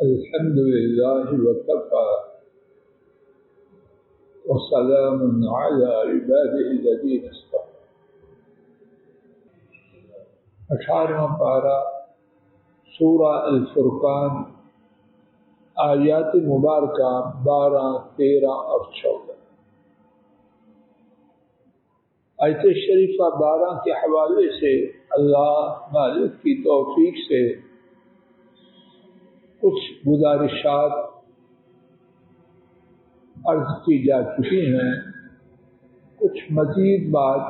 الحمد لله وكفى وسلام على عباده الذين اصطفى 18واں پارہ سورہ الفرقان آیات مبارکہ 12، 13 اور 14۔ آیت شریفہ 12 کے حوالے سے اللہ مالک کی توفیق سے کچھ گزارشات عرض کی جا چکی ہیں، کچھ مزید بات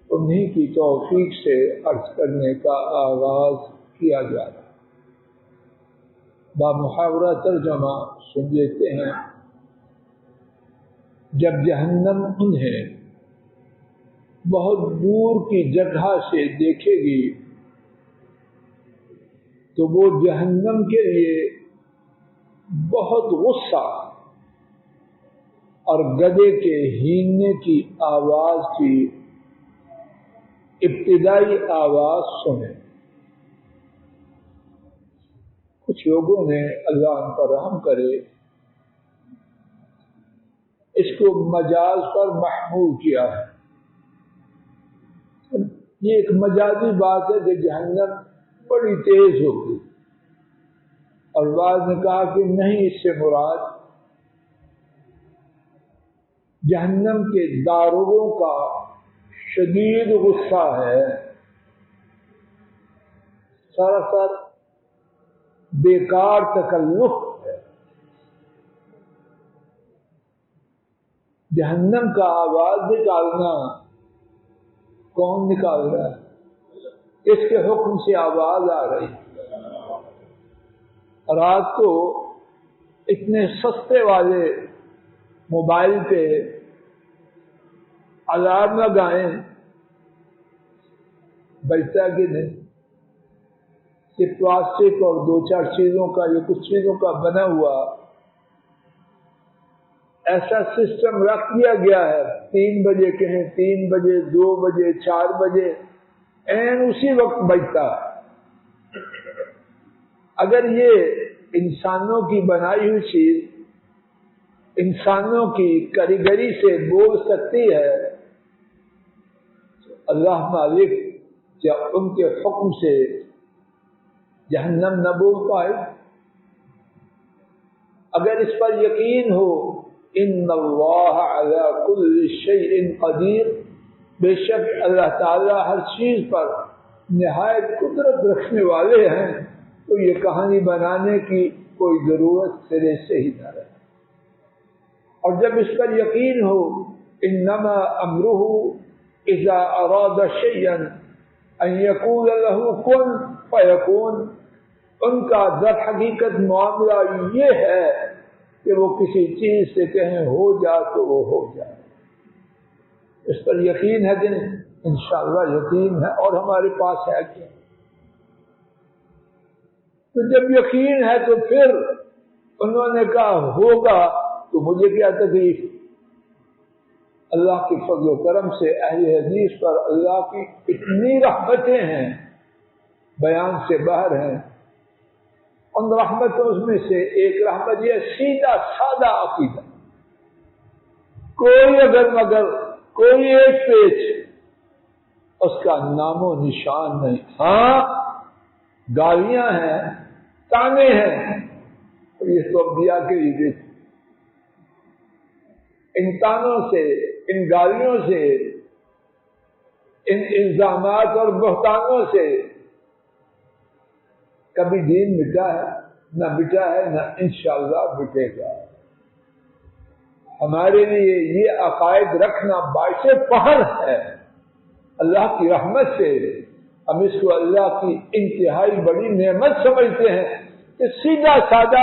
انہی کی توفیق سے عرض کرنے کا آغاز کیا جا رہا ہے۔ بامحاورہ ترجمہ سن لیتے ہیں۔ جب جہنم انہیں بہت دور کی جگہ سے دیکھے گی تو وہ جہنم کے لیے بہت غصہ اور گدھے کے ہیننے کی آواز کی ابتدائی آواز سنے۔ کچھ لوگوں نے اللہ ان پر رحم کرے اس کو مجاز پر محمول کیا ہے۔ یہ ایک مجازی بات ہے کہ جہنم بڑی تیز ہوگی، اور بعض نے کہا کہ نہیں، اس سے مراد جہنم کے داروغوں کا شدید غصہ ہے، سراسر بیکار تکلف ہے۔ جہنم کا آواز نکالنا کون نکال رہا ہے؟ اس کے حکم سے آواز آ رہی ہے۔ رات کو اتنے سستے والے موبائل پہ الارم لگائیں، بجتا کہ نہیں؟ کہ پلاسٹک اور دو چار چیزوں کا یا کچھ چیزوں کا بنا ہوا ایسا سسٹم رکھ دیا گیا ہے، 3 بجے کہیں 3 بجے 2 بجے 4 بجے این اسی وقت بجتا ہے۔ اگر یہ انسانوں کی بنائی ہوئی چیز انسانوں کی کاریگری سے بول سکتی ہے، اللہ مالک کیا ان کے حکم سے جہنم نہ بول پائے؟ اگر اس پر یقین ہو ان اللہ علی کل شیء قدیر، بے شک اللہ تعالی ہر چیز پر نہایت قدرت رکھنے والے ہیں، تو یہ کہانی بنانے کی کوئی ضرورت سرے سے ہی نہ رہے۔ اور جب اس پر یقین ہو انما امرہ اذا اراد شیئا ان یقول له کن فیکون، ان کا در حقیقت معاملہ یہ ہے کہ وہ کسی چیز سے کہیں ہو جا تو وہ ہو جائے۔ اس پر یقین ہے کہ نہیں؟ انشاءاللہ یقین ہے، اور ہمارے پاس ہے کیا؟ تو جب یقین ہے تو پھر انہوں نے کہا ہوگا تو مجھے کیا تکلیف؟ اللہ کے فضل و کرم سے اہل حدیث پر اللہ کی اتنی رحمتیں ہیں، بیان سے باہر ہیں۔ ان رحمتوں میں سے ایک رحمت یہ سیدھا سادہ عقیدہ، کوئی اگر مگر کوئی ایک پیچ اس کا نام و نشان نہیں۔ ہاں گالیاں ہیں، تانے ہیں، یہ تو انبیاء کے لیے، ان تانوں سے، ان گالیوں سے، ان الزامات اور بہتانوں سے کبھی دین مٹا ہے؟ نہ مٹا ہے، نہ انشاءاللہ مٹے گا۔ ہمارے لیے یہ عقائد رکھنا باعث فخر ہے۔ اللہ کی رحمت سے ہم اس کو اللہ کی انتہائی بڑی نعمت سمجھتے ہیں کہ سیدھا سادہ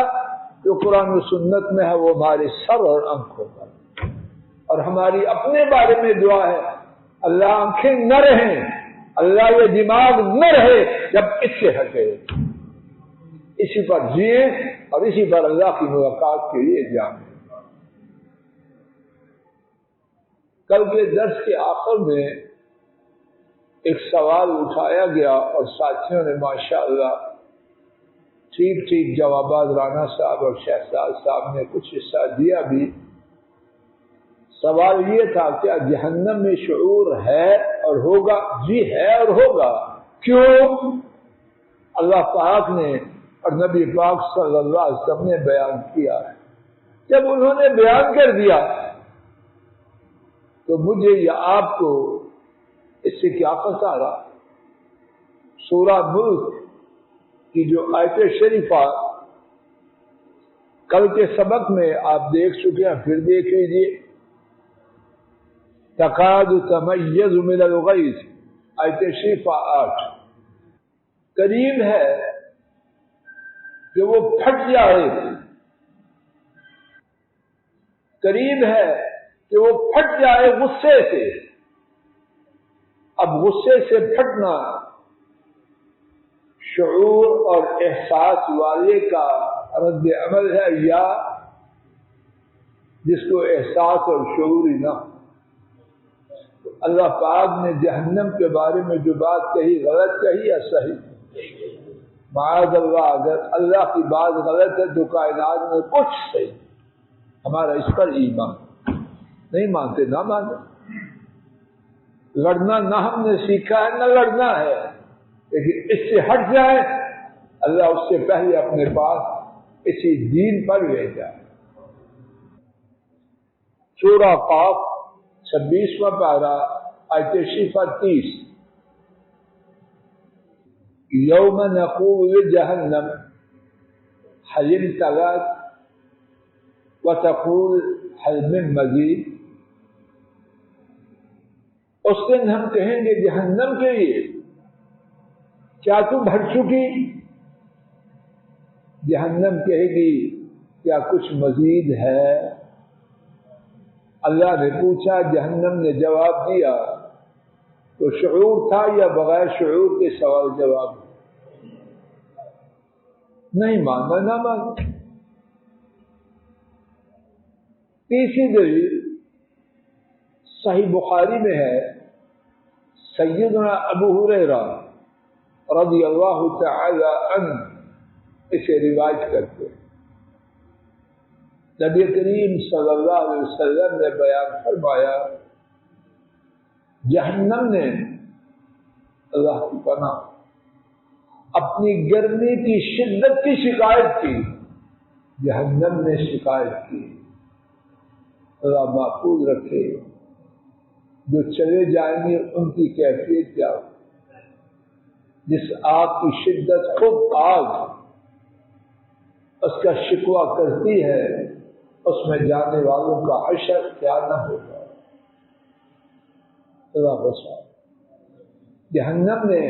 جو قرآن و سنت میں ہے وہ ہمارے سر اور آنکھوں پر، اور ہماری اپنے بارے میں دعا ہے اللہ آنکھیں نہ رہیں، اللہ یہ دماغ نہ رہے جب اس سے ہٹے، اسی پر جئیں اور اسی پر اللہ کی ملاقات کے لیے جائیں۔ کل کے درس کے آخر میں ایک سوال اٹھایا گیا اور ساتھیوں نے ماشاءاللہ ٹھیک ٹھیک جوابات رانا صاحب اور شہزاد صاحب نے کچھ حصہ دیا بھی. سوال یہ تھا کیا جہنم میں شعور ہے اور ہوگا؟ جی ہے اور ہوگا. کیوں؟ اللہ پاک نے اور نبی پاک صلی اللہ علیہ وسلم نے بیان کیا ہے. جب انہوں نے بیان کر دیا تو مجھے یا آپ کو اس سے کیا خسارہ؟ سورہ ملک کی جو آیت شریفہ کل کے سبق میں آپ دیکھ چکے ہیں، پھر دیکھ لیجیے. تکاد تمیز من الغیظ، آیت شریفہ 8. قریب ہے کہ وہ پھٹ جائے، قریب ہے کہ وہ پھٹ جائے غصے سے. اب غصے سے پھٹنا شعور اور احساس والے کا رد عمل ہے، یا جس کو احساس اور شعور ہی نہ. اللہ پاک نے جہنم کے بارے میں جو بات کہی غلط کہی یا صحیح؟ معاذ اللہ، اگر اللہ کی بات غلط ہے تو کائنات میں کچھ صحیح. ہمارا اس پر ایمان نہیں مانتے، نہ مانتے. لڑنا نہ ہم نے سیکھا ہے نہ لڑنا ہے، لیکن اس سے ہٹ جائے اللہ اس سے پہلے اپنے پاس اسی دین پر لے جائے. سورہ قاف 26واں پارہ آیت شریفہ 30. یوم نقول لجہنم هل امتلأت وتقول هل من مزید. اس دن ہم کہیں گے جہنم کے لیے کیا تم بھر چکی؟ جہنم کہے گی کیا کچھ مزید ہے؟ اللہ نے پوچھا، جہنم نے جواب دیا. تو شعور تھا یا بغیر شعور کے سوال جواب؟ نہیں ماننا، نہ ماننا. تیسری دلیل صحیح بخاری میں ہے. سیدنا ابو ہریرہ رضی اللہ تعالی عنہ اسے روایت کرتے ہیں. نبی کریم صلی اللہ علیہ وسلم نے بیان فرمایا، جہنم نے اللہ کی پناہ اپنی گرمی کی شدت کی شکایت کی. جہنم نے شکایت کی. اللہ محفوظ رکھے. جو چلے جائیں گے ان کی کیفیت کیا ہو؟ جس آگ کی شدت خود آگ اس کا شکوہ کرتی ہے، اس میں جانے والوں کا حشر کیا نہ ہوگا. اللہ بچا. جہنم نے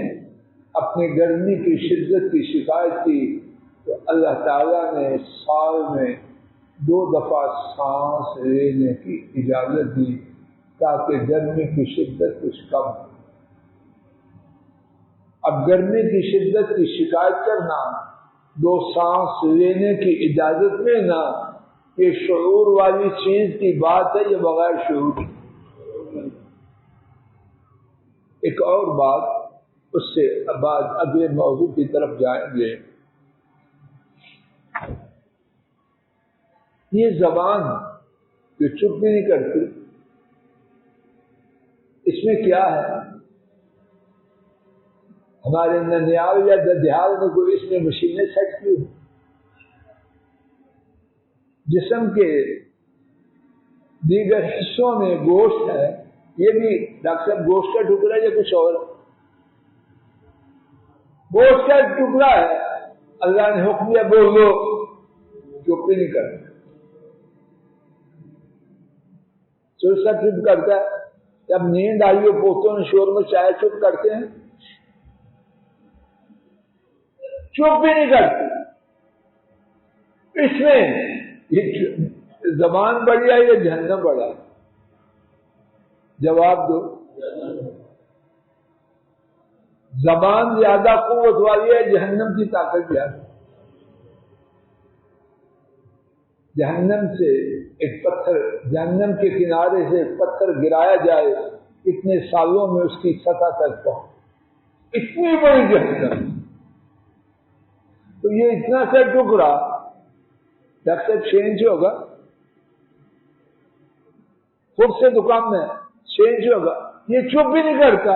اپنی گرمی کی شدت کی شکایت کی تو اللہ تعالیٰ نے سال میں 2 دفعہ سانس لینے کی اجازت دی تاکہ گرمی کی شدت کچھ کم ہو. اب گرمی کی شدت کی شکایت کرنا 2 سانس لینے کی اجازت میں نہ، یہ شعور والی چیز کی بات ہے یا بغیر شعور کی؟ ایک اور بات، اس سے بعد اگلے موضوع کی طرف جائیں گے. یہ زبان جو چپ بھی نہیں کرتی، اس میں کیا ہے؟ ہمارے ننیال یا ددیال میں کوئی اس میں مشینیں سیٹ کی ہوں؟ جسم کے دیگر حصوں میں گوشت ہے، یہ بھی ڈاکٹر صاحب گوشت کا ٹکڑا یا کچھ اور؟ گوشت کا ٹکڑا ہے. اللہ نے حکم دیا بول لو، چپ نہیں کرنا. چپ چپ کرتا ہے. جب نیند آئی ہو پوتوں نے شور میں چائے چپ کرتے ہیں، چپ بھی نہیں کرتی. اس میں یہ زبان بڑھیا یا جہنم بڑھا؟ جواب دو. زبان زیادہ قوت والی ہے، جہنم کی طاقت زیادہ. جہنم سے ایک پتھر، جہنم کے کنارے سے ایک پتھر گرایا جائے، اتنے سالوں میں اس کی سطح تک پہنچ. اتنی بڑی جہنم، تو یہ اتنا سا ٹکڑا ڈاکٹر صاحب 6 انچ ہوگا، خود سے دکان میں 6 انچ ہوگا، یہ چپ بھی نہیں کرتا،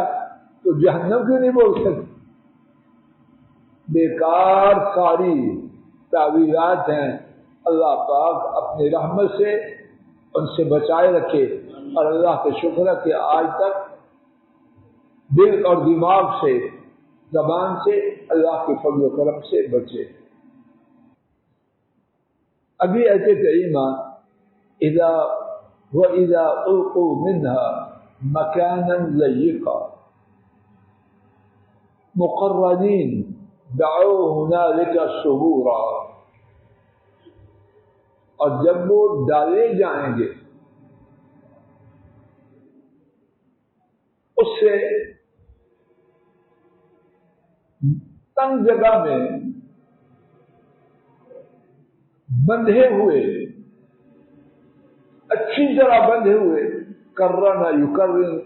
تو جہنم کیوں نہیں بول سکتے؟ بیکار ساری تعویلات ہیں، اللہ پاک اپنی رحمت سے ان سے بچائے رکھے، اور اللہ کا شکر ہے کہ آج تک دل اور دماغ سے، زبان سے اللہ کے فضل و کرم سے بچے۔ ابھی ایسے کریمہ اذا القوا منها مكانا ضيقا مقرنين دعوا هنالك ثبورا، اور جب وہ ڈالے جائیں گے اس سے تنگ جگہ میں بندھے ہوئے، اچھی طرح بندھے ہوئے، کرنا یکرن،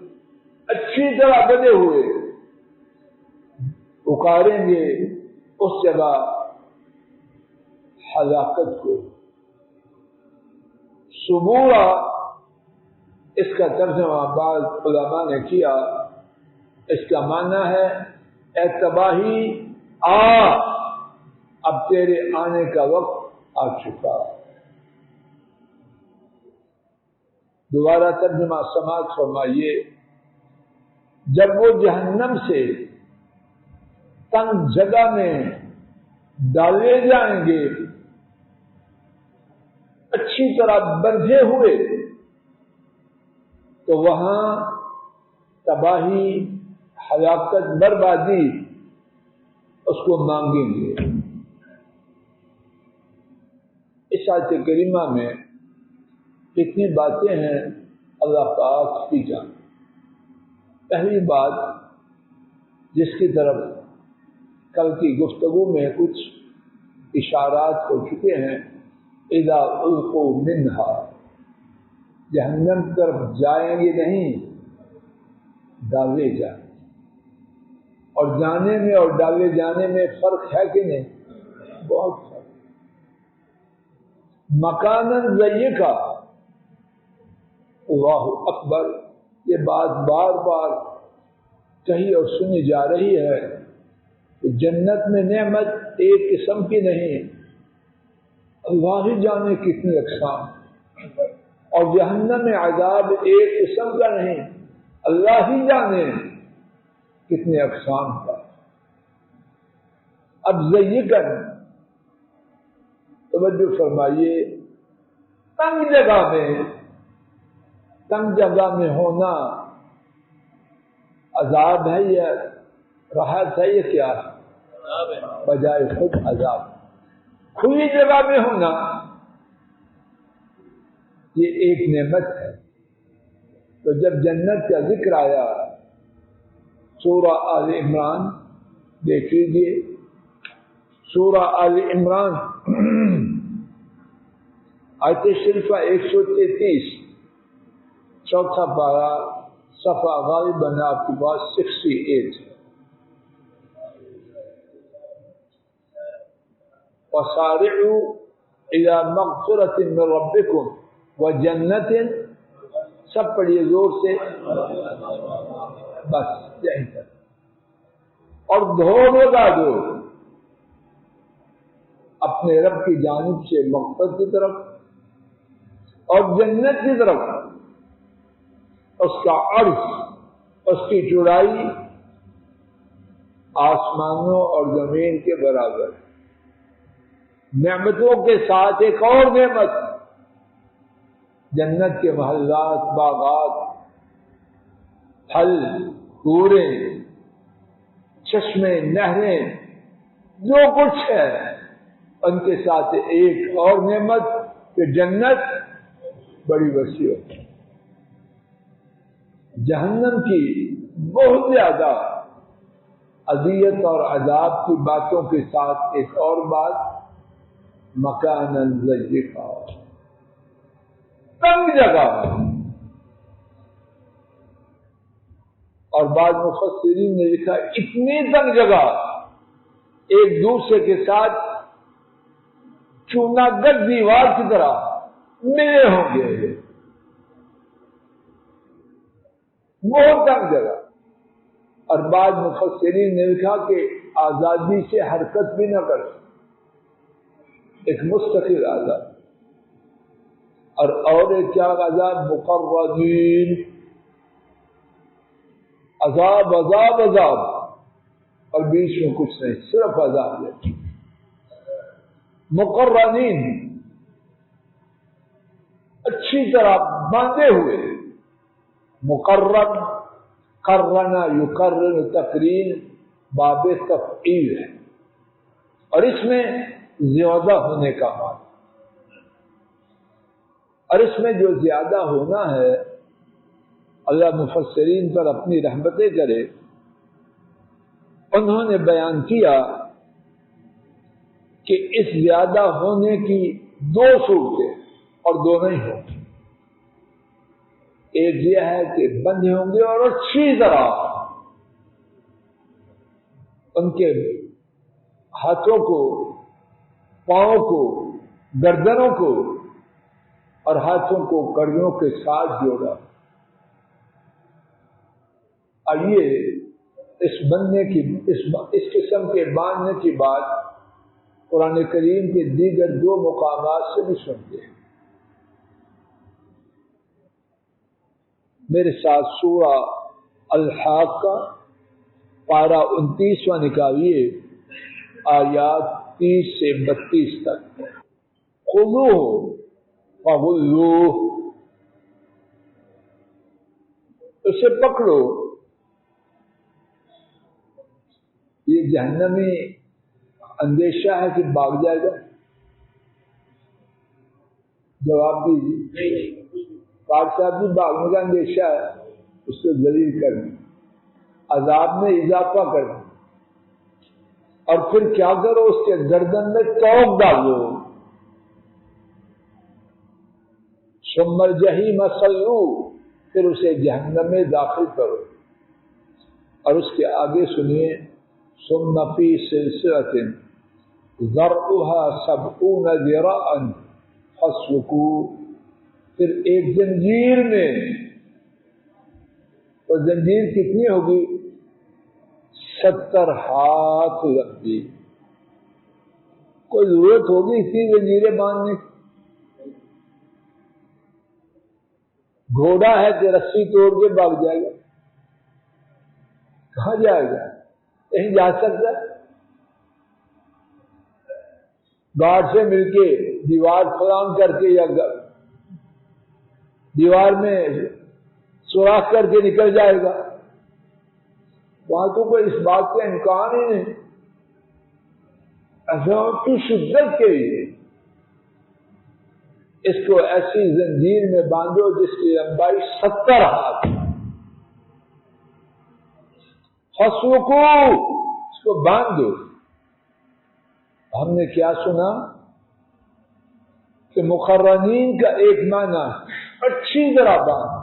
اچھی طرح بندھے ہوئے پکاریں گے اس جگہ ہلاکت کو۔ صبورا اس کا ترجمہ بعض علماء نے کیا، اس کا معنی ہے اے تباہی آ، اب تیرے آنے کا وقت آ چکا۔ دوبارہ ترجمہ سماعت فرمائیے، جب وہ جہنم سے تنگ جگہ میں ڈالے جائیں گے اچھی طرح بندھے ہوئے، تو وہاں تباہی، ہلاکت، بربادی اس کو مانگیں گے۔ اس آیت کریمہ میں کتنی باتیں ہیں اللہ پاک کی جان۔ پہلی بات جس کی طرف کل کی گفتگو میں کچھ اشارات ہو چکے ہیں، اذا القوا منها، جہنم کی طرف جائیں گے نہیں، ڈالے جائیں۔ اور جانے میں اور ڈالے جانے میں فرق ہے کہ نہیں؟ بہت فرق۔ مکانن ضیقا، اللہ اکبر، یہ بات بار بار کہی اور سنی جا رہی ہے کہ جنت میں نعمت ایک قسم کی نہیں، اللہ ہی جانے کتنی اقسام، اور جہنم میں عذاب ایک قسم کا نہیں، اللہ ہی جانے کتنے اقسام کا۔ اب ضیقاً توجہ فرمائیے، تنگ جگہ میں ہونا عذاب ہے یا راحت ہے یا کیا ہے؟ بجائے خود عذاب۔ کھلی جگہ میں ہونا یہ ایک نعمت ہے۔ تو جب جنت کا ذکر آیا سورہ آل عمران، دیکھ لیجیے سورہ آل عمران آیت شریفہ 133، چوتھا پارہ، صفحہ غالباً آپ کے پاس 68۔ وَسَارِعُوا إِلَى مَغْفِرَةٍ مِّن رَّبِّكُمْ وَجَنَّةٍ، سب پڑھیے زور سے، بس یہیں تک، اور دوڑ لگا دو اپنے رب کی جانب سے مغفرت کی طرف اور جنت کی طرف۔ اس کا عرض، اس کی چوڑائی آسمانوں اور زمین کے برابر۔ نعمتوں کے ساتھ ایک اور نعمت، جنت کے محلات، باغات، پھل، پورے، چشمے، نہریں، جو کچھ ہے ان کے ساتھ ایک اور نعمت کہ جنت بڑی وسیع ہے۔ جہنم کی بہت زیادہ اذیت اور عذاب کی باتوں کے ساتھ ایک اور بات، مکاناً ضیقا، تنگ جگہ۔ اور بعض مفسرین نے لکھا اتنی تنگ جگہ ایک دوسرے کے ساتھ چونا گد دیوار کی طرح ملے ہوں گے، بہت تنگ جگہ۔ اور بعض مفسرین نے لکھا کہ آزادی سے حرکت بھی نہ کر، ایک مستقل آزاد۔ اور ایک کیا عذاب؟ مقرنین، عذاب عذاب عذاب، اور بیچ میں کچھ نہیں، صرف عذاب ہے۔ مقرنین، اچھی طرح باندھے ہوئے۔ مقرن، قرنا یقرن تقرین باب تفعیل ہے، اور اس میں زیادہ ہونے کا معنی، اور اس میں جو زیادہ ہونا ہے اللہ مفسرین پر اپنی رحمتیں کرے، انہوں نے بیان کیا کہ اس زیادہ ہونے کی دو صورتیں، اور دو نہیں ہوتی۔ ایک یہ ہے کہ بندے ہوں گے اور اچھی طرح ان کے ہاتھوں کو، پاؤں کو، گردنوں کو اور ہاتھوں کو کڑیوں کے ساتھ جوڑا۔ آئیے اس بندنے کی، اس قسم کے باندھنے کی بات قرآن کریم کے دیگر دو مقامات سے بھی سنتے ہیں۔ میرے ساتھ سورہ الحاقہ پارہ 29واں نکالیے، آیات 30 سے 32 تک۔ خذوہ فغلوہ، اسے پکڑو، یہ جہنمی اندیشہ ہے کہ بھاگ جائے گا؟ جواب دیجیے۔ پاک صاحب بھی بھاگنے کا اندیشہ ہے، اس کو ذلیل کرنا، عذاب میں اضافہ کرنا، اور پھر کیا کرو؟ اس کے گردن میں توق ڈالو، ثم الجحیم صلوہ، پھر اسے جہنم میں داخل کرو۔ اور اس کے آگے سنیے، ثم فی سلسلۃ ذرعها 70 ذراعا فاسلکوہ، پھر ایک زنجیر میں، تو زنجیر کتنی ہوگی؟ 70 ہاتھ لمبی۔ کوئی ضرورت ہوگی اتنی زنجیریں باندھنے کی؟ گھوڑا ہے کہ رسی توڑ کے بھاگ جائے گا؟ کہاں جائے گا؟ کہیں جا سکتا ہے؟ گارڈ سے مل کے دیوار فلان کر کے یا دیوار میں سوراخ کر کے نکل جائے گا؟ وہاں تو کوئی اس بات کا امکان ہی نہیں۔ عذاب کی شدت کے لیے اس کو ایسی زنجیر میں باندھو جس کی لمبائی 70 ہاتھ، فاسلکوہ، اس کو باندھ دو۔ ہم نے کیا سنا کہ مقرنین کا ایک معنی اچھی طرح باندھ۔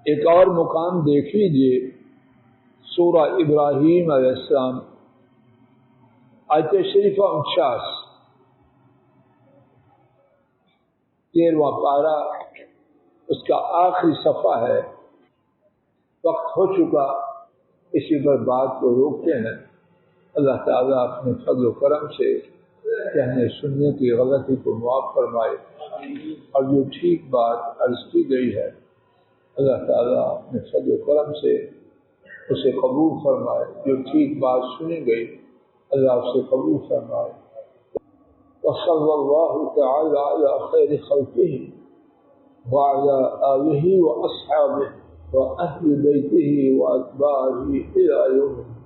ایک اور مقام دیکھ لیجیے، سورہ ابراہیم علیہ السلام، آیت شریفہ 49، 13واں پارہ، اس کا آخری صفحہ ہے۔ وقت ہو چکا، اسی پر بات کو روکتے ہیں۔ اللہ تعالیٰ اپنے فضل و کرم سے کہنے سننے کی غلطی کو معاف فرمائے، اور جو ٹھیک بات عرض کی گئی ہے اللہ تعالیٰ اپنے فضل و کرم سے اسے قبول فرمائے، جو ٹھیک بات سنی گئی اللہ اسے قبول فرمائے۔ وصلی اللہ تعالی علی خیر خلقہ وعلی آلہ واصحابہ واہل بیتہ واتباعہ الی یوم الدین۔